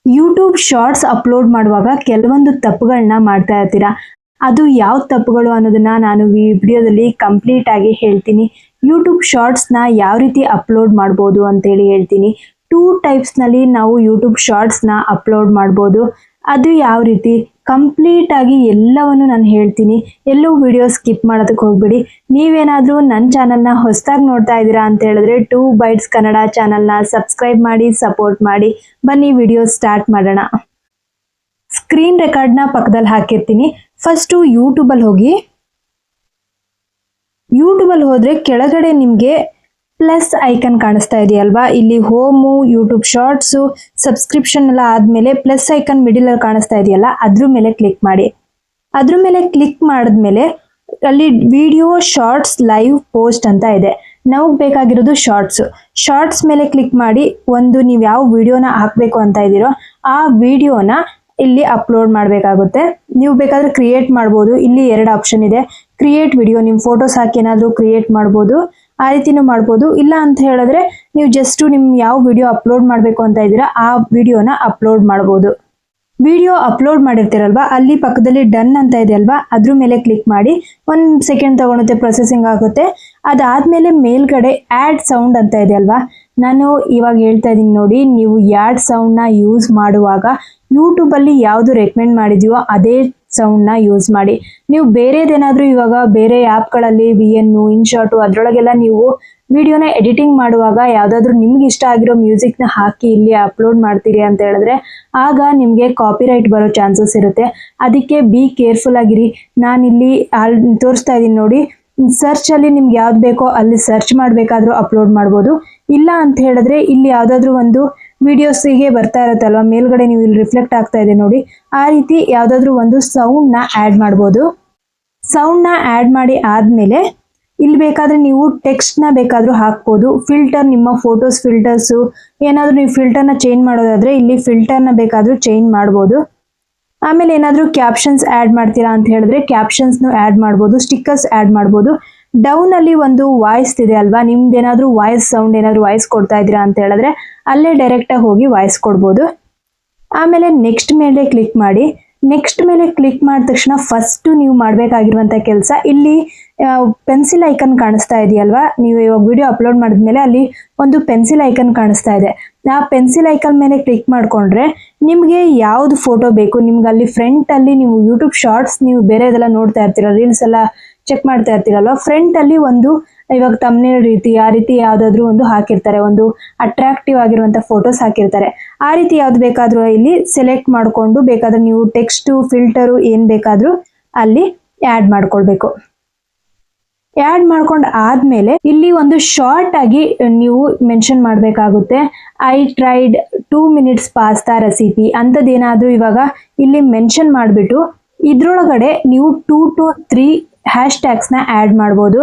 YouTube shorts upload ಮಾಡುವಾಗ ಕೆಲವೊಂದು ತಪ್ಪುಗಳನ್ನ ಮಾಡ್ತಾ ಇರ್ತೀರಾ. ಅದು ಯಾವ ತಪ್ಪುಗಳು ಅನ್ನೋದನ್ನ ನಾನು ಈ ವಿಡಿಯೋದಲ್ಲಿ ಕಂಪ್ಲೀಟ್ ಆಗಿ ಹೇಳ್ತೀನಿ. ಯೂಟ್ಯೂಬ್ ಶಾರ್ಟ್ಸ್ನ ಯಾವ ರೀತಿ ಅಪ್ಲೋಡ್ ಮಾಡ್ಬೋದು ಅಂತೇಳಿ ಹೇಳ್ತೀನಿ. 2 ಟೈಪ್ಸ್ನಲ್ಲಿ ನಾವು ಯೂಟ್ಯೂಬ್ ಶಾರ್ಟ್ಸ್ನ ಅಪ್ಲೋಡ್ ಮಾಡ್ಬೋದು. ಅದು ಯಾವ ರೀತಿ ಕಂಪ್ಲೀಟ್ ಆಗಿ ಎಲ್ಲವನ್ನು ನಾನು ಹೇಳ್ತೀನಿ. ಎಲ್ಲೂ ವಿಡಿಯೋ ಸ್ಕಿಪ್ ಮಾಡೋದಕ್ಕೆ ಹೋಗ್ಬೇಡಿ. ನೀವೇನಾದರೂ ನನ್ನ ಚಾನಲ್ನ ಹೊಸದಾಗಿ ನೋಡ್ತಾ ಇದ್ದೀರಾ ಅಂತ ಹೇಳಿದ್ರೆ 2 ಬೈಟ್ಸ್ ಕನ್ನಡ ಚಾನಲ್ನ ಸಬ್ಸ್ಕ್ರೈಬ್ ಮಾಡಿ ಸಪೋರ್ಟ್ ಮಾಡಿ. ಬನ್ನಿ ವಿಡಿಯೋ ಸ್ಟಾರ್ಟ್ ಮಾಡೋಣ. ಸ್ಕ್ರೀನ್ ರೆಕಾರ್ಡ್ನ ಪಕ್ಕದಲ್ಲಿ ಹಾಕಿರ್ತೀನಿ. ಫಸ್ಟು ಯೂಟ್ಯೂಬಲ್ಲಿ ಹೋಗಿ. ಯೂಟ್ಯೂಬಲ್ಲಿ ಹೋದರೆ ಕೆಳಗಡೆ ನಿಮಗೆ ಪ್ಲಸ್ ಐಕನ್ ಕಾಣಿಸ್ತಾ ಇದೆಯಲ್ವಾ, ಇಲ್ಲಿ ಹೋಮು, ಯೂಟ್ಯೂಬ್ ಶಾರ್ಟ್ಸು, ಸಬ್ಸ್ಕ್ರಿಪ್ಷನ್ ಎಲ್ಲ ಆದಮೇಲೆ ಪ್ಲಸ್ ಐಕನ್ ಮಿಡಿಲಲ್ಲಿ ಕಾಣಿಸ್ತಾ ಇದೆಯಲ್ಲ, ಅದ್ರ ಮೇಲೆ ಕ್ಲಿಕ್ ಮಾಡಿ. ಅದ್ರ ಮೇಲೆ ಕ್ಲಿಕ್ ಮಾಡಿದ್ಮೇಲೆ ಅಲ್ಲಿ ವಿಡಿಯೋ ಶಾರ್ಟ್ಸ್ ಲೈವ್ ಪೋಸ್ಟ್ ಅಂತ ಇದೆ. ನಮಗೆ ಬೇಕಾಗಿರೋದು ಶಾರ್ಟ್ಸ್ ಮೇಲೆ ಕ್ಲಿಕ್ ಮಾಡಿ ನೀವು ಯಾವ ವಿಡಿಯೋನ ಹಾಕಬೇಕು ಅಂತ ಇದ್ದೀರೋ ಆ ವಿಡಿಯೋನ ಇಲ್ಲಿ ಅಪ್ಲೋಡ್ ಮಾಡಬೇಕಾಗುತ್ತೆ. ನೀವು ಬೇಕಾದರೆ ಕ್ರಿಯೇಟ್ ಮಾಡ್ಬೋದು. ಇಲ್ಲಿ 2 ಆಪ್ಷನ್ ಇದೆ. ಕ್ರಿಯೇಟ್ ವಿಡಿಯೋ, ನಿಮ್ಮ ಫೋಟೋಸ್ ಹಾಕಿ ಏನಾದರೂ ಕ್ರಿಯೇಟ್ ಮಾಡ್ಬೋದು, ಆ ರೀತಿನೂ ಮಾಡ್ಬೋದು. ಇಲ್ಲ ಅಂತ ಹೇಳಿದ್ರೆ ನೀವು ಜಸ್ಟ್ ನಿಮ್ಮ ಯಾವ ವಿಡಿಯೋ ಅಪ್ಲೋಡ್ ಮಾಡಬೇಕು ಅಂತ ಇದ್ದೀರಾ ಆ ವಿಡಿಯೋನ ಅಪ್ಲೋಡ್ ಮಾಡ್ಬೋದು. ವಿಡಿಯೋ ಅಪ್ಲೋಡ್ ಮಾಡಿರ್ತೀರಲ್ವಾ, ಅಲ್ಲಿ ಪಕ್ಕದಲ್ಲಿ ಡನ್ ಅಂತ ಇದೆ ಅಲ್ವಾ, ಅದ್ರ ಮೇಲೆ ಕ್ಲಿಕ್ ಮಾಡಿ. 1 ಸೆಕೆಂಡ್ ತಗೊಳುತ್ತೆ, ಪ್ರೊಸೆಸಿಂಗ್ ಆಗುತ್ತೆ. ಅದಾದಮೇಲೆ ಮೇಲ್ಗಡೆ ಆ್ಯಡ್ ಸೌಂಡ್ ಅಂತ ಇದೆ ಅಲ್ವಾ, ನಾನು ಇವಾಗ ಹೇಳ್ತಾ ಇದ್ದೀನಿ ನೋಡಿ. ನೀವು ಆ್ಯಡ್ ಸೌಂಡ್ನ ಯೂಸ್ ಮಾಡುವಾಗ ಯೂಟ್ಯೂಬಲ್ಲಿ ಯಾವುದು ರೆಕಮೆಂಡ್ ಮಾಡಿದೆಯೋ ಅದೇ ಸೌಂಡ್ನ ಯೂಸ್ ಮಾಡಿ. ನೀವು ಬೇರೆದೇನಾದರೂ ಇವಾಗ ಬೇರೆ ಆ್ಯಪ್ಗಳಲ್ಲಿ VN, ಇನ್ಶಾಟು ಅದರೊಳಗೆಲ್ಲ ನೀವು ವಿಡಿಯೋನ ಎಡಿಟಿಂಗ್ ಮಾಡುವಾಗ ಯಾವುದಾದ್ರೂ ನಿಮ್ಗೆ ಇಷ್ಟ ಆಗಿರೋ ಮ್ಯೂಸಿಕ್ನ ಹಾಕಿ ಇಲ್ಲಿ ಅಪ್ಲೋಡ್ ಮಾಡ್ತೀರಿ ಅಂತ ಹೇಳಿದ್ರೆ ಆಗ ನಿಮಗೆ ಕಾಪಿರೈಟ್ ಬರೋ ಚಾನ್ಸಸ್ ಇರುತ್ತೆ. ಅದಕ್ಕೆ ಬಿ ಕೇರ್ಫುಲ್ ಆಗಿರಿ. ನಾನಿಲ್ಲಿ ತೋರಿಸ್ತಾ ಇದ್ದೀನಿ ನೋಡಿ. ಸರ್ಚಲ್ಲಿ ನಿಮ್ಗೆ ಯಾವ್ದು ಬೇಕೋ ಅಲ್ಲಿ ಸರ್ಚ್ ಮಾಡಬೇಕಾದ್ರೂ ಅಪ್ಲೋಡ್ ಮಾಡ್ಬೋದು. ಇಲ್ಲ ಅಂತ ಹೇಳಿದ್ರೆ ಇಲ್ಲಿ ಯಾವುದಾದ್ರೂ ಒಂದು ವಿಡಿಯೋಸಿಗೆ ಬರ್ತಾ ಇರುತ್ತಲ್ವ, ಮೇಲ್ಗಡೆ ನೀವು ಇಲ್ಲಿ ರಿಫ್ಲೆಕ್ಟ್ ಆಗ್ತಾ ಇದೆ ನೋಡಿ, ಆ ರೀತಿ ಯಾವುದಾದ್ರೂ ಒಂದು ಸೌಂಡ್ನ ಆ್ಯಡ್ ಮಾಡ್ಬೋದು. ಸೌಂಡ್ನ ಆ್ಯಡ್ ಮಾಡಿ ಆದಮೇಲೆ ಇಲ್ಲಿ ಬೇಕಾದರೆ ನೀವು ಟೆಕ್ಸ್ಟ್ನ ಬೇಕಾದರೂ ಹಾಕ್ಬೋದು. ಫಿಲ್ಟರ್, ನಿಮ್ಮ ಫೋಟೋಸ್ ಫಿಲ್ಟರ್ಸು ಏನಾದರೂ ನೀವು ಫಿಲ್ಟರ್ನ ಚೇಂಜ್ ಮಾಡೋದಾದರೆ ಇಲ್ಲಿ ಫಿಲ್ಟರ್ನ ಬೇಕಾದರೂ ಚೇಂಜ್ ಮಾಡ್ಬೋದು. ಆಮೇಲೆ ಏನಾದರೂ ಕ್ಯಾಪ್ಷನ್ಸ್ ಆ್ಯಡ್ ಮಾಡ್ತೀರಾ ಅಂತ ಹೇಳಿದ್ರೆ ಕ್ಯಾಪ್ಷನ್ಸ್ನು ಆ್ಯಡ್ ಮಾಡ್ಬೋದು, ಸ್ಟಿಕ್ಕರ್ಸ್ ಆ್ಯಡ್ ಮಾಡ್ಬೋದು. ಡೌನಲ್ಲಿ ಒಂದು ವಾಯ್ಸ್ ಇದೆ ಅಲ್ವಾ, ನಿಮ್ದೇನಾದರೂ ವಾಯ್ಸ್ ಸೌಂಡ್ ಏನಾದರೂ ವಾಯ್ಸ್ ಕೊಡ್ತಾ ಇದ್ದೀರಾ ಅಂತ ಹೇಳಿದ್ರೆ ಅಲ್ಲೇ ಡೈರೆಕ್ಟಾಗಿ ಹೋಗಿ ವಾಯ್ಸ್ ಕೊಡ್ಬೋದು. ಆಮೇಲೆ ನೆಕ್ಸ್ಟ್ ಮೇಲೆ ಕ್ಲಿಕ್ ಮಾಡಿ. ನೆಕ್ಸ್ಟ್ ಮೇಲೆ ಕ್ಲಿಕ್ ಮಾಡಿದ ತಕ್ಷಣ ಫಸ್ಟು ನೀವು ಮಾಡಬೇಕಾಗಿರುವಂಥ ಕೆಲಸ, ಇಲ್ಲಿ ಪೆನ್ಸಿಲ್ ಐಕನ್ ಕಾಣಿಸ್ತಾ ಇದೆಯಲ್ವಾ, ನೀವು ಇವಾಗ ವಿಡಿಯೋ ಅಪ್ಲೋಡ್ ಮಾಡಿದ್ಮೇಲೆ ಅಲ್ಲಿ ಒಂದು ಪೆನ್ಸಿಲ್ ಐಕನ್ ಕಾಣಿಸ್ತಾ ಇದೆ. ಆ ಪೆನ್ಸಿಲ್ ಐಕನ್ ಮೇಲೆ ಕ್ಲಿಕ್ ಮಾಡಿಕೊಂಡ್ರೆ ನಿಮಗೆ ಯಾವುದು ಫೋಟೋ ಬೇಕು, ನಿಮ್ಗೆ ಅಲ್ಲಿ ಫ್ರಂಟಲ್ಲಿ ನೀವು ಯೂಟ್ಯೂಬ್ ಶಾರ್ಟ್ಸ್ ನೀವು ಬೇರೆದೆಲ್ಲ ನೋಡ್ತಾ ಇರ್ತೀರ, ರೀಲ್ಸ್ ಎಲ್ಲ ಚೆಕ್ ಮಾಡ್ತಾ ಇರ್ತೀರಲ್ವ, ಫ್ರಂಟಲ್ಲಿ ಒಂದು ಇವಾಗ ತಮ್ನೇಲ್ ರೀತಿ ಆ ರೀತಿ ಯಾವುದಾದ್ರೂ ಒಂದು ಹಾಕಿರ್ತಾರೆ, ಒಂದು ಅಟ್ರಾಕ್ಟಿವ್ ಆಗಿರುವಂಥ ಫೋಟೋಸ್ ಹಾಕಿರ್ತಾರೆ. ಆ ರೀತಿ ಯಾವ್ದು ಬೇಕಾದರೂ ಇಲ್ಲಿ ಸೆಲೆಕ್ಟ್ ಮಾಡಿಕೊಂಡು ಬೇಕಾದ್ರೆ ನೀವು ಟೆಕ್ಸ್ಟು ಫಿಲ್ಟರು ಏನು ಬೇಕಾದರೂ ಅಲ್ಲಿ ಆ್ಯಡ್ ಮಾಡ್ಕೊಳ್ಬೇಕು. ಆ್ಯಡ್ ಮಾಡ್ಕೊಂಡು ಆದಮೇಲೆ ಇಲ್ಲಿ ಒಂದು ಶಾರ್ಟ್ ಆಗಿ ನೀವು ಮೆನ್ಷನ್ ಮಾಡಬೇಕಾಗುತ್ತೆ. I tried 2 minutes pasta recipe ಅಂಥದ್ದೇನಾದರೂ ಇವಾಗ ಇಲ್ಲಿ ಮೆನ್ಷನ್ ಮಾಡಿಬಿಟ್ಟು ಇದ್ರೊಳಗಡೆ ನೀವು 2 to 3 ಹ್ಯಾಶ್ಟ್ಯಾಗ್ಸ್ನ ಆ್ಯಡ್ ಮಾಡ್ಬೋದು.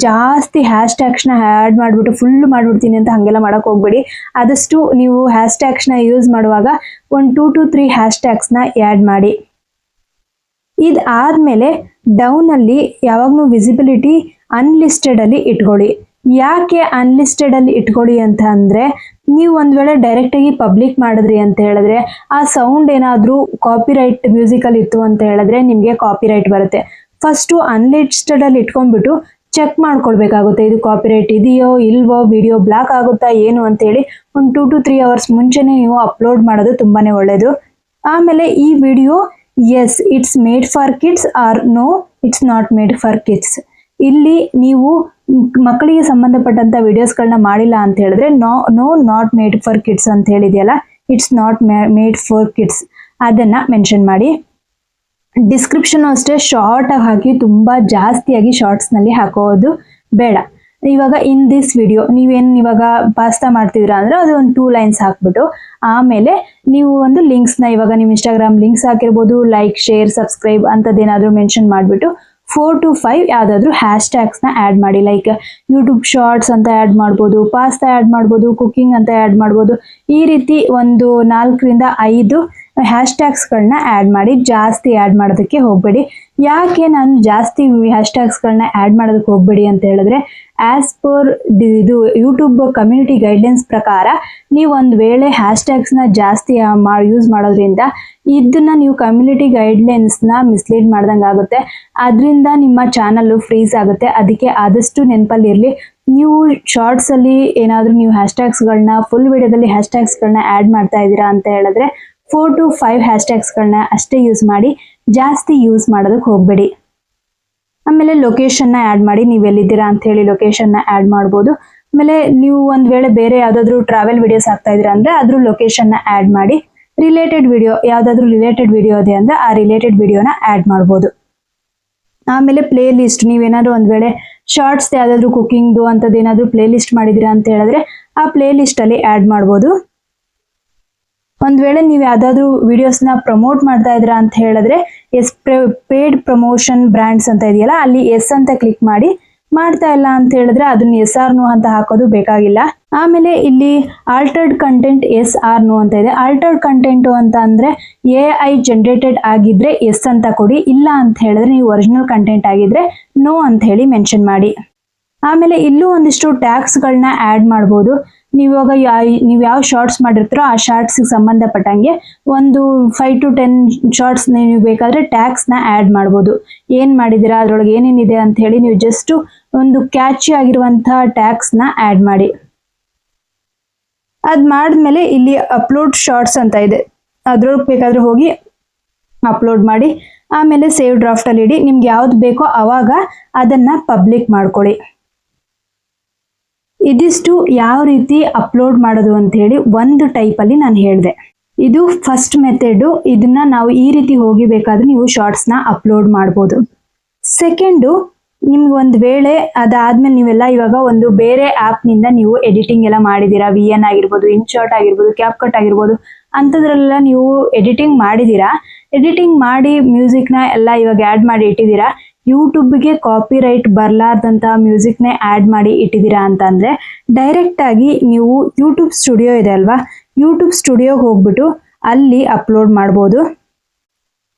ಜಾಸ್ತಿ ಹ್ಯಾಶ್ಟ್ಯಾಗ್ಸ್ನ ಆ್ಯಡ್ ಮಾಡಿಬಿಟ್ಟು ಫುಲ್ ಮಾಡಿಬಿಡ್ತೀನಿ ಅಂತ ಹಾಗೆಲ್ಲ ಮಾಡೋಕ್ಕೆ ಹೋಗ್ಬೇಡಿ. ಆದಷ್ಟು ನೀವು ಹ್ಯಾಶ್ಟ್ಯಾಗ್ಸ್ನ ಯೂಸ್ ಮಾಡುವಾಗ ಒಂದು 2 to 3 ಹ್ಯಾಶ್ಟ್ಯಾಗ್ಸ್ನ ಆ್ಯಡ್ ಮಾಡಿ. ಇದಾದಮೇಲೆ ಡೌನಲ್ಲಿ ಯಾವಾಗಲೂ ವಿಸಿಬಿಲಿಟಿ ಅನ್ಲಿಸ್ಟೆಡಲ್ಲಿ ಇಟ್ಕೊಳ್ಳಿ. ಯಾಕೆ ಅನ್ಲಿಸ್ಟೆಡಲ್ಲಿ ಇಟ್ಕೊಳ್ಳಿ ಅಂತ ಅಂದರೆ ನೀವು ಒಂದು ವೇಳೆ ಡೈರೆಕ್ಟಾಗಿ ಪಬ್ಲಿಕ್ ಮಾಡಿದ್ರಿ ಅಂತ ಹೇಳಿದ್ರೆ ಆ ಸೌಂಡ್ ಏನಾದರೂ ಕಾಪಿರೈಟ್ ಮ್ಯೂಸಿಕಲ್ಲಿ ಇತ್ತು ಅಂತ ಹೇಳಿದ್ರೆ ನಿಮಗೆ ಕಾಪಿರೈಟ್ ಬರುತ್ತೆ. ಫಸ್ಟು ಅನ್ಲಿಸ್ಟೆಡಲ್ಲಿ ಇಟ್ಕೊಂಡ್ಬಿಟ್ಟು ಚೆಕ್ ಮಾಡ್ಕೊಳ್ಬೇಕಾಗುತ್ತೆ, ಇದು ಕಾಪಿರೈಟ್ ಇದೆಯೋ ಇಲ್ವೋ, ವಿಡಿಯೋ ಬ್ಲಾಕ್ ಆಗುತ್ತಾ ಏನು ಅಂತೇಳಿ ಒಂದು 2 to 3 hours ಮುಂಚೆನೇ ನೀವು ಅಪ್ಲೋಡ್ ಮಾಡೋದು ತುಂಬಾ ಒಳ್ಳೆಯದು. ಆಮೇಲೆ ಈ video yes it's made for kids or no it's not made for kids, ಇಲ್ಲಿ ನೀವು ಮಕ್ಕಳಿಗೆ ಸಂಬಂಧಪಟ್ಟಂಥ ವಿಡಿಯೋಸ್ಗಳನ್ನ ಮಾಡಿಲ್ಲ ಅಂತ ಹೇಳಿದ್ರೆ no not made for kids ಅಂತ ಹೇಳಿದೆಯಲ್ಲ, it's not made for kids ಅದನ್ನು ಮೆನ್ಷನ್ ಮಾಡಿ. ಡಿಸ್ಕ್ರಿಪ್ಷನ್ ಅಷ್ಟೇ ಶಾರ್ಟಾಗಿ ಹಾಕಿ, ತುಂಬ ಜಾಸ್ತಿಯಾಗಿ ಶಾರ್ಟ್ಸ್ನಲ್ಲಿ ಹಾಕೋದು ಬೇಡ. ಇವಾಗ ಇನ್ ದಿಸ್ ವಿಡಿಯೋ ನೀವೇನು ಇವಾಗ ಪಾಸ್ತಾ ಮಾಡ್ತಿದ್ದೀರಾ ಅಂದರೆ ಅದು ಒಂದು 2 ಲೈನ್ಸ್ ಹಾಕ್ಬಿಟ್ಟು ಆಮೇಲೆ ನೀವು ಒಂದು ಲಿಂಕ್ಸ್ನ ಇವಾಗ ನಿಮ್ಮ ಇನ್ಸ್ಟಾಗ್ರಾಮ್ ಲಿಂಕ್ಸ್ ಹಾಕಿರ್ಬೋದು, ಲೈಕ್ ಶೇರ್ ಸಬ್ಸ್ಕ್ರೈಬ್ ಅಂಥದ್ದೇನಾದರೂ ಮೆನ್ಷನ್ ಮಾಡಿಬಿಟ್ಟು 4 to 5 ಯಾವುದಾದ್ರೂ ಹ್ಯಾಶ್ಟ್ಯಾಗ್ಸ್ನ ಆ್ಯಡ್ ಮಾಡಿ. ಲೈಕ್ ಯೂಟ್ಯೂಬ್ ಶಾರ್ಟ್ಸ್ ಅಂತ ಆ್ಯಡ್ ಮಾಡ್ಬೋದು, ಪಾಸ್ತಾ ಆ್ಯಡ್ ಮಾಡ್ಬೋದು, ಕುಕ್ಕಿಂಗ್ ಅಂತ ಆ್ಯಡ್ ಮಾಡ್ಬೋದು. ಈ ರೀತಿ ಒಂದು 4 ರಿಂದ 5 ಹ್ಯಾಶ್ಟ್ಯಾಗ್ಸ್ಗಳನ್ನ ಆ್ಯಡ್ ಮಾಡಿ. ಜಾಸ್ತಿ ಆ್ಯಡ್ ಮಾಡೋದಕ್ಕೆ ಹೋಗಬೇಡಿ. ಯಾಕೆ ನಾನು ಜಾಸ್ತಿ ಹ್ಯಾಶ್ಟ್ಯಾಗ್ಸ್ಗಳನ್ನ ಆ್ಯಡ್ ಮಾಡೋದಕ್ಕೆ ಹೋಗಬೇಡಿ ಅಂತ ಹೇಳಿದ್ರೆ, ಆ್ಯಸ್ ಪರ್ ಇದು ಯೂಟ್ಯೂಬ್ ಕಮ್ಯುನಿಟಿ ಗೈಡ್ಲೈನ್ಸ್ ಪ್ರಕಾರ ನೀವು ಒಂದು ವೇಳೆ ಹ್ಯಾಶ್ಟ್ಯಾಗ್ಸ್ನ ಜಾಸ್ತಿ ಯೂಸ್ ಮಾಡೋದ್ರಿಂದ ಇದನ್ನ ನೀವು ಕಮ್ಯುನಿಟಿ ಗೈಡ್ಲೈನ್ಸ್ನ ಮಿಸ್ಲೀಡ್ ಮಾಡ್ದಂಗೆ ಆಗುತ್ತೆ. ಅದರಿಂದ ನಿಮ್ಮ ಚಾನಲ್ಲು ಫ್ರೀಸ್ ಆಗುತ್ತೆ. ಅದಕ್ಕೆ ಆದಷ್ಟು ನೆನಪಲ್ಲಿರಲಿ, ನೀವು ಶಾರ್ಟ್ಸಲ್ಲಿ ಏನಾದರೂ ನೀವು ಹ್ಯಾಶ್ಟ್ಯಾಗ್ಸ್ಗಳನ್ನ ಫುಲ್ ವಿಡಿಯೋದಲ್ಲಿ ಹ್ಯಾಶ್ಟ್ಯಾಗ್ಸ್ಗಳನ್ನ ಆ್ಯಡ್ ಮಾಡ್ತಾ ಇದ್ದೀರಾ ಅಂತ ಹೇಳಿದ್ರೆ 4 to 5 ಹ್ಯಾಶ್ಟ್ಯಾಗ್ಸ್ಗಳನ್ನ ಅಷ್ಟೇ ಯೂಸ್ ಮಾಡಿ, ಜಾಸ್ತಿ ಯೂಸ್ ಮಾಡೋದಕ್ಕೆ ಹೋಗಬೇಡಿ. ಆಮೇಲೆ ಲೊಕೇಶನ್ನ ಆ್ಯಡ್ ಮಾಡಿ, ನೀವು ಎಲ್ಲಿದ್ದೀರಾ ಅಂತ ಹೇಳಿ ಲೊಕೇಶನ್ನ ಆ್ಯಡ್ ಮಾಡ್ಬೋದು. ಆಮೇಲೆ ನೀವು ಒಂದು ವೇಳೆ ಬೇರೆ ಯಾವುದಾದ್ರೂ ಟ್ರಾವೆಲ್ ವಿಡಿಯೋಸ್ ಹಾಕ್ತಾ ಇದ್ದೀರಾ ಅಂದರೆ ಅದ್ರ ಲೊಕೇಶನ್ನ ಆ್ಯಡ್ ಮಾಡಿ. ರಿಲೇಟೆಡ್ ವಿಡಿಯೋ ಯಾವುದಾದ್ರೂ ರಿಲೇಟೆಡ್ ವಿಡಿಯೋ ಇದೆ ಅಂದರೆ ಆ ರಿಲೇಟೆಡ್ ವಿಡಿಯೋನ ಆ್ಯಡ್ ಮಾಡ್ಬೋದು. ಆಮೇಲೆ ಪ್ಲೇ ಲಿಸ್ಟ್, ನೀವೇನಾದರೂ ಒಂದು ವೇಳೆ ಶಾರ್ಟ್ಸ್ ಯಾವುದಾದ್ರೂ ಕುಕ್ಕಿಂಗ್ದು ಅಂಥದ್ದು ಏನಾದರೂ ಪ್ಲೇ ಲಿಸ್ಟ್ ಮಾಡಿದ್ದೀರಾ ಅಂತ ಹೇಳಿದ್ರೆ ಆ ಪ್ಲೇ ಲಿಸ್ಟಲ್ಲಿ ಆ್ಯಡ್ ಮಾಡ್ಬೋದು. ಒಂದು ವೇಳೆ ನೀವು ಯಾವುದಾದ್ರೂ ವಿಡಿಯೋಸ್ನ ಪ್ರಮೋಟ್ ಮಾಡ್ತಾ ಇದ್ದೀರಾ ಅಂತ ಹೇಳಿದ್ರೆ ಪೇಡ್ ಪ್ರಮೋಷನ್ ಬ್ರ್ಯಾಂಡ್ಸ್ ಅಂತ ಇದೆಯಲ್ಲ, ಅಲ್ಲಿ ಎಸ್ ಅಂತ ಕ್ಲಿಕ್ ಮಾಡಿ. ಮಾಡ್ತಾ ಇಲ್ಲ ಅಂತ ಹೇಳಿದ್ರೆ ಅದನ್ನ ಎಸ್ ಆರ್ ನೋ ಅಂತ ಹಾಕೋದು ಬೇಕಾಗಿಲ್ಲ. ಆಮೇಲೆ ಇಲ್ಲಿ altered content yes or no ಅಂತ ಇದೆ. ಆಲ್ಟರ್ಡ್ ಕಂಟೆಂಟು ಅಂತ ಅಂದರೆ AI ಜನರೇಟೆಡ್ ಆಗಿದ್ರೆ ಎಸ್ ಅಂತ ಕೊಡಿ, ಇಲ್ಲ ಅಂತ ಹೇಳಿದ್ರೆ ನೀವು ಒರಿಜಿನಲ್ ಕಂಟೆಂಟ್ ಆಗಿದ್ರೆ ನೋ ಅಂತ ಹೇಳಿ ಮೆನ್ಷನ್ ಮಾಡಿ. ಆಮೇಲೆ ಇಲ್ಲೂ ಒಂದಿಷ್ಟು ಟ್ಯಾಗ್ಸ್ಗಳನ್ನ ಆ್ಯಡ್ ಮಾಡ್ಬೋದು. ನೀವಾಗ ನೀವು ಯಾವ ಶಾರ್ಟ್ಸ್ ಮಾಡಿರ್ತೀರೋ ಆ ಶಾರ್ಟ್ಸ್ಗೆ ಸಂಬಂಧಪಟ್ಟಂಗೆ ಒಂದು 5 to 10 ಶಾರ್ಟ್ಸ್ ನೀವು ಬೇಕಾದರೆ ಟ್ಯಾಗ್ಸ್ನ ಆ್ಯಡ್ ಮಾಡ್ಬೋದು. ಏನು ಮಾಡಿದ್ದೀರಾ, ಅದರೊಳಗೆ ಏನೇನಿದೆ ಅಂತ ಹೇಳಿ ನೀವು ಜಸ್ಟು ಒಂದು ಕ್ಯಾಚಿ ಆಗಿರುವಂಥ ಟ್ಯಾಗ್ಸ್ನ ಆ್ಯಡ್ ಮಾಡಿ. ಅದು ಮಾಡಿದ್ಮೇಲೆ ಇಲ್ಲಿ ಅಪ್ಲೋಡ್ ಶಾರ್ಟ್ಸ್ ಅಂತ ಇದೆ, ಅದ್ರೊಳಗೆ ಬೇಕಾದರೆ ಹೋಗಿ ಅಪ್ಲೋಡ್ ಮಾಡಿ. ಆಮೇಲೆ ಸೇವ್ ಡ್ರಾಫ್ಟಲ್ಲಿ ಇಡಿ. ನಿಮ್ಗೆ ಯಾವ್ದು ಬೇಕೋ ಆವಾಗ ಅದನ್ನು ಪಬ್ಲಿಕ್ ಮಾಡ್ಕೊಳ್ಳಿ. ಇದಿಷ್ಟು ಯಾವ ರೀತಿ ಅಪ್ಲೋಡ್ ಮಾಡೋದು ಅಂತ ಹೇಳಿ ಒಂದು ಟೈಪಲ್ಲಿ ನಾನು ಹೇಳಿದೆ. ಇದು ಫಸ್ಟ್ ಮೆಥಡು. ಇದನ್ನ ನಾವು ಈ ರೀತಿ ಹೋಗಿ ಬೇಕಾದ್ರೆ ನೀವು ಶಾರ್ಟ್ಸ್ನ ಅಪ್ಲೋಡ್ ಮಾಡ್ಬೋದು. ಸೆಕೆಂಡು, ನಿಮ್ಗೆ ಒಂದು ವೇಳೆ ಅದಾದ್ಮೇಲೆ ನೀವೆಲ್ಲ ಇವಾಗ ಒಂದು ಬೇರೆ ಆ್ಯಪ್ನಿಂದ ನೀವು ಎಡಿಟಿಂಗ್ ಎಲ್ಲ ಮಾಡಿದ್ದೀರಾ, VN ಆಗಿರ್ಬೋದು, ಇನ್ಶಾರ್ಟ್ ಆಗಿರ್ಬೋದು, ಕ್ಯಾಪ್ಕಟ್ ಆಗಿರ್ಬೋದು, ಅಂಥದ್ರೆಲ್ಲ ನೀವು ಎಡಿಟಿಂಗ್ ಮಾಡಿದ್ದೀರಾ. ಎಡಿಟಿಂಗ್ ಮಾಡಿ ಮ್ಯೂಸಿಕ್ನ ಎಲ್ಲ ಇವಾಗ ಆ್ಯಡ್ ಮಾಡಿ ಇಟ್ಟಿದ್ದೀರಾ. ಯೂಟ್ಯೂಬ್ಗೆ ಕಾಪಿರೈಟ್ ಬರಲಾರ್ದಂತಹ ಮ್ಯೂಸಿಕ್ನೇ ಆ್ಯಡ್ ಮಾಡಿ ಇಟ್ಟಿದ್ದೀರಾ ಅಂತಂದರೆ ಡೈರೆಕ್ಟಾಗಿ ನೀವು ಯೂಟ್ಯೂಬ್ ಸ್ಟುಡಿಯೋ ಇದೆ ಅಲ್ವಾ, ಯೂಟ್ಯೂಬ್ ಸ್ಟುಡಿಯೋಗೆ ಹೋಗ್ಬಿಟ್ಟು ಅಲ್ಲಿ ಅಪ್ಲೋಡ್ ಮಾಡ್ಬೋದು.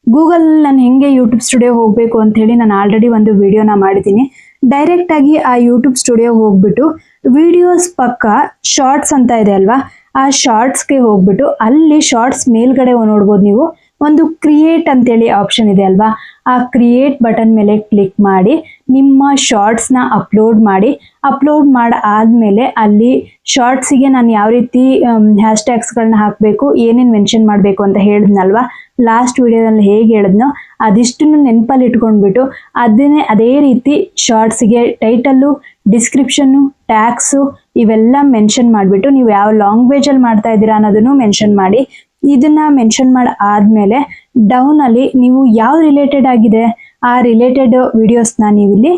ಗೂಗಲ್ ನಾನು ಹೆಂಗೆ ಯೂಟ್ಯೂಬ್ ಸ್ಟುಡಿಯೋಗೆ ಹೋಗಬೇಕು ಅಂಥೇಳಿ ನಾನು ಆಲ್ರೆಡಿ ಒಂದು ವಿಡಿಯೋನ ಮಾಡಿದ್ದೀನಿ. ಡೈರೆಕ್ಟಾಗಿ ಆ ಯೂಟ್ಯೂಬ್ ಸ್ಟುಡಿಯೋಗೆ ಹೋಗ್ಬಿಟ್ಟು ವಿಡಿಯೋಸ್ ಪಕ್ಕ ಶಾರ್ಟ್ಸ್ ಅಂತ ಇದೆ ಅಲ್ವಾ, ಆ ಶಾರ್ಟ್ಸ್ಗೆ ಹೋಗ್ಬಿಟ್ಟು ಅಲ್ಲಿ ಶಾರ್ಟ್ಸ್ ಮೇಲ್ಗಡೆ ನೋಡ್ಬೋದು ನೀವು ಒಂದು ಕ್ರಿಯೇಟ್ ಅಂತೇಳಿ ಆಪ್ಷನ್ ಇದೆ ಅಲ್ವಾ, ಆ ಕ್ರಿಯೇಟ್ ಬಟನ್ ಮೇಲೆ ಕ್ಲಿಕ್ ಮಾಡಿ ನಿಮ್ಮ ಶಾರ್ಟ್ಸ್ನ ಅಪ್ಲೋಡ್ ಮಾಡಿ. ಅಪ್ಲೋಡ್ ಮಾಡಾದ್ಮೇಲೆ ಅಲ್ಲಿ ಶಾರ್ಟ್ಸಿಗೆ ನಾನು ಯಾವ ರೀತಿ ಹ್ಯಾಶ್ಟ್ಯಾಗ್ಸ್ಗಳನ್ನ ಹಾಕಬೇಕು, ಏನೇನು ಮೆನ್ಷನ್ ಮಾಡಬೇಕು ಅಂತ ಹೇಳಿದ್ನಲ್ವಾ ಲಾಸ್ಟ್ ವಿಡಿಯೋದಲ್ಲಿ ಹೇಗೆ ಹೇಳಿದ್ನೋ ಅದಿಷ್ಟನ್ನು ನೆನಪಲ್ಲಿ ಇಟ್ಕೊಂಡ್ಬಿಟ್ಟು ಅದೇ ರೀತಿ ಶಾರ್ಟ್ಸಿಗೆ ಟೈಟಲ್ಲು, ಡಿಸ್ಕ್ರಿಪ್ಷನ್ನು, ಟ್ಯಾಗ್ಸು ಇವೆಲ್ಲ ಮೆನ್ಷನ್ ಮಾಡಿಬಿಟ್ಟು ನೀವು ಯಾವ ಲ್ಯಾಂಗ್ವೇಜಲ್ಲಿ ಮಾಡ್ತಾ ಇದ್ದೀರಾ ಅನ್ನೋದನ್ನು ಮೆನ್ಷನ್ ಮಾಡಿ. ಇದನ್ನ ಮೆನ್ಷನ್ ಮಾಡಿ ಆದಮೇಲೆ ಡೌನಲ್ಲಿ ನೀವು ಯಾವ ರಿಲೇಟೆಡ್ ಆಗಿದೆ ಆ ರಿಲೇಟೆಡ್ ವಿಡಿಯೋಸ್ನ ನೀವು ಇಲ್ಲಿ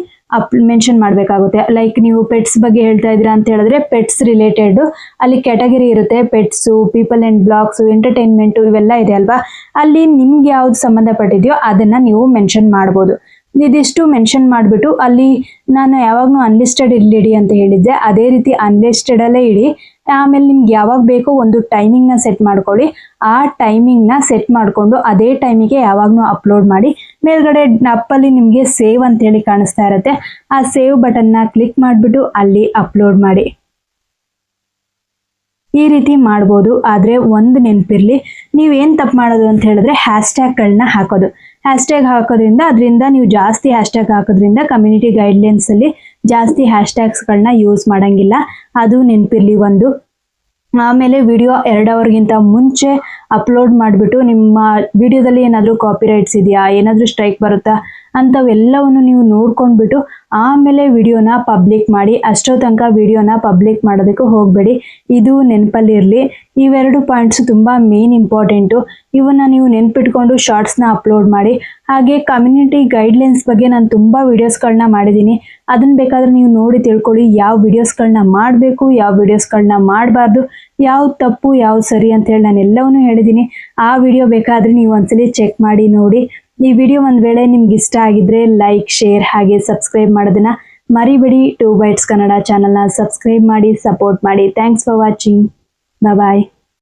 ಮೆನ್ಷನ್ ಮಾಡಬೇಕಾಗುತ್ತೆ. ಲೈಕ್ ನೀವು ಪೆಟ್ಸ್ ಬಗ್ಗೆ ಹೇಳ್ತಾ ಇದ್ದೀರಾ ಅಂತ ಹೇಳಿದ್ರೆ ಪೆಟ್ಸ್ ರಿಲೇಟೆಡ್ ಅಲ್ಲಿ ಕ್ಯಾಟಗರಿ ಇರುತ್ತೆ, pets, people and blogs, entertainment ಇವೆಲ್ಲ ಇದೆ ಅಲ್ವಾ, ಅಲ್ಲಿ ನಿಮ್ಗೆ ಯಾವ್ದು ಸಂಬಂಧಪಟ್ಟಿದೆಯೋ ಅದನ್ನು ನೀವು ಮೆನ್ಷನ್ ಮಾಡ್ಬೋದು. ಇದಿಷ್ಟು ಮೆನ್ಷನ್ ಮಾಡಿಬಿಟ್ಟು ಅಲ್ಲಿ ನಾನು ಯಾವಾಗಲೂ ಅನ್ಲಿಸ್ಟೆಡ್ ಇಡಿ ಅಂತ ಹೇಳಿದ್ದೆ, ಅದೇ ರೀತಿ ಅನ್ಲಿಸ್ಟೆಡಲ್ಲೇ ಇಡಿ. ಆಮೇಲೆ ನಿಮ್ಗೆ ಯಾವಾಗ ಬೇಕೋ ಒಂದು ಟೈಮಿಂಗ್ನ ಸೆಟ್ ಮಾಡ್ಕೊಳ್ಳಿ. ಆ ಟೈಮಿಂಗ್ನ ಸೆಟ್ ಮಾಡಿಕೊಂಡು ಅದೇ ಟೈಮಿಗೆ ಯಾವಾಗಲೂ ಅಪ್ಲೋಡ್ ಮಾಡಿ. ಮೇಲ್ಗಡೆ ಅಪ್ಪಲ್ಲಿ ನಿಮಗೆ ಸೇವ್ ಅಂತೇಳಿ ಕಾಣಿಸ್ತಾ ಇರುತ್ತೆ, ಆ ಸೇವ್ ಬಟನ್ನ ಕ್ಲಿಕ್ ಮಾಡಿಬಿಟ್ಟು ಅಲ್ಲಿ ಅಪ್ಲೋಡ್ ಮಾಡಿ. ಈ ರೀತಿ ಮಾಡ್ಬೋದು. ಆದರೆ ಒಂದು ನೆನಪಿರಲಿ, ನೀವೇನು ತಪ್ಪು ಮಾಡೋದು ಅಂತ ಹೇಳಿದ್ರೆ ಹ್ಯಾಶ್ಟ್ಯಾಗ್ಗಳನ್ನ ಹಾಕೋದು. ಹ್ಯಾಶ್ಟ್ಯಾಗ್ ಹಾಕೋದ್ರಿಂದ ಅದರಿಂದ ನೀವು ಜಾಸ್ತಿ ಹ್ಯಾಶ್ಟ್ಯಾಗ್ ಹಾಕೋದ್ರಿಂದ ಕಮ್ಯುನಿಟಿ ಗೈಡ್ಲೈನ್ಸಲ್ಲಿ ಜಾಸ್ತಿ ಹ್ಯಾಶ್ಟ್ಯಾಗ್ಸ್ಗಳನ್ನ ಯೂಸ್ ಮಾಡೋಂಗಿಲ್ಲ, ಅದು ನೆನಪಿರಲಿ ಒಂದು. ಆಮೇಲೆ ವಿಡಿಯೋ 2 ಅವರ್ಗಿಂತ ಮುಂಚೆ ಅಪ್ಲೋಡ್ ಮಾಡಿಬಿಟ್ಟು ನಿಮ್ಮ ವಿಡಿಯೋದಲ್ಲಿ ಏನಾದರೂ ಕಾಪಿರೈಟ್ಸ್ ಇದೆಯಾ, ಏನಾದರೂ ಸ್ಟ್ರೈಕ್ ಬರುತ್ತಾ ಅಂಥವೆಲ್ಲವನ್ನು ನೀವು ನೋಡ್ಕೊಂಡ್ಬಿಟ್ಟು ಆಮೇಲೆ ವಿಡಿಯೋನ ಪಬ್ಲಿಕ್ ಮಾಡಿ. ಅಷ್ಟೋ ತನಕ ವಿಡಿಯೋನ ಪಬ್ಲಿಕ್ ಮಾಡೋದಕ್ಕೆ ಹೋಗಬೇಡಿ, ಇದು ನೆನಪಲ್ಲಿರಲಿ. ಇವೆರಡು ಪಾಯಿಂಟ್ಸು ತುಂಬ ಮೇನ್ ಇಂಪಾರ್ಟೆಂಟು. ಇವನ್ನ ನೀವು ನೆನ್ಪಿಟ್ಕೊಂಡು ಶಾರ್ಟ್ಸ್ನ ಅಪ್ಲೋಡ್ ಮಾಡಿ. ಹಾಗೆ ಕಮ್ಯುನಿಟಿ ಗೈಡ್ಲೈನ್ಸ್ ಬಗ್ಗೆ ನಾನು ತುಂಬ ವೀಡಿಯೋಸ್ಗಳನ್ನ ಮಾಡಿದ್ದೀನಿ, ಅದನ್ನು ಬೇಕಾದರೆ ನೀವು ನೋಡಿ ತಿಳ್ಕೊಳ್ಳಿ. ಯಾವ ವೀಡಿಯೋಸ್ಗಳನ್ನ ಮಾಡಬೇಕು, ಯಾವ ವೀಡಿಯೋಸ್ಗಳನ್ನ ಮಾಡಬಾರ್ದು, ಯಾವ್ದು ತಪ್ಪು ಯಾವ್ದು ಸರಿ ಅಂತೇಳಿ ನಾನು ಎಲ್ಲವನ್ನೂ ಹೇಳಿದ್ದೀನಿ. ಆ ವಿಡಿಯೋ ಬೇಕಾದರೆ ನೀವು ಒಂದ್ಸಲಿ ಚೆಕ್ ಮಾಡಿ ನೋಡಿ. ಈ ವಿಡಿಯೋ ಒಂದು ವೇಳೆ ನಿಮ್ಗೆ ಇಷ್ಟ ಆಗಿದ್ರೆ ಲೈಕ್, ಶೇರ್ ಹಾಗೆ ಸಬ್ಸ್ಕ್ರೈಬ್ ಮಾಡೋದನ್ನ ಮರಿಬೇಡಿ. 2 Bytes ಕನ್ನಡ ಚಾನಲ್ನ ಸಬ್ಸ್ಕ್ರೈಬ್ ಮಾಡಿ, ಸಪೋರ್ಟ್ ಮಾಡಿ. Thanks for watching. ಬಾಯ್.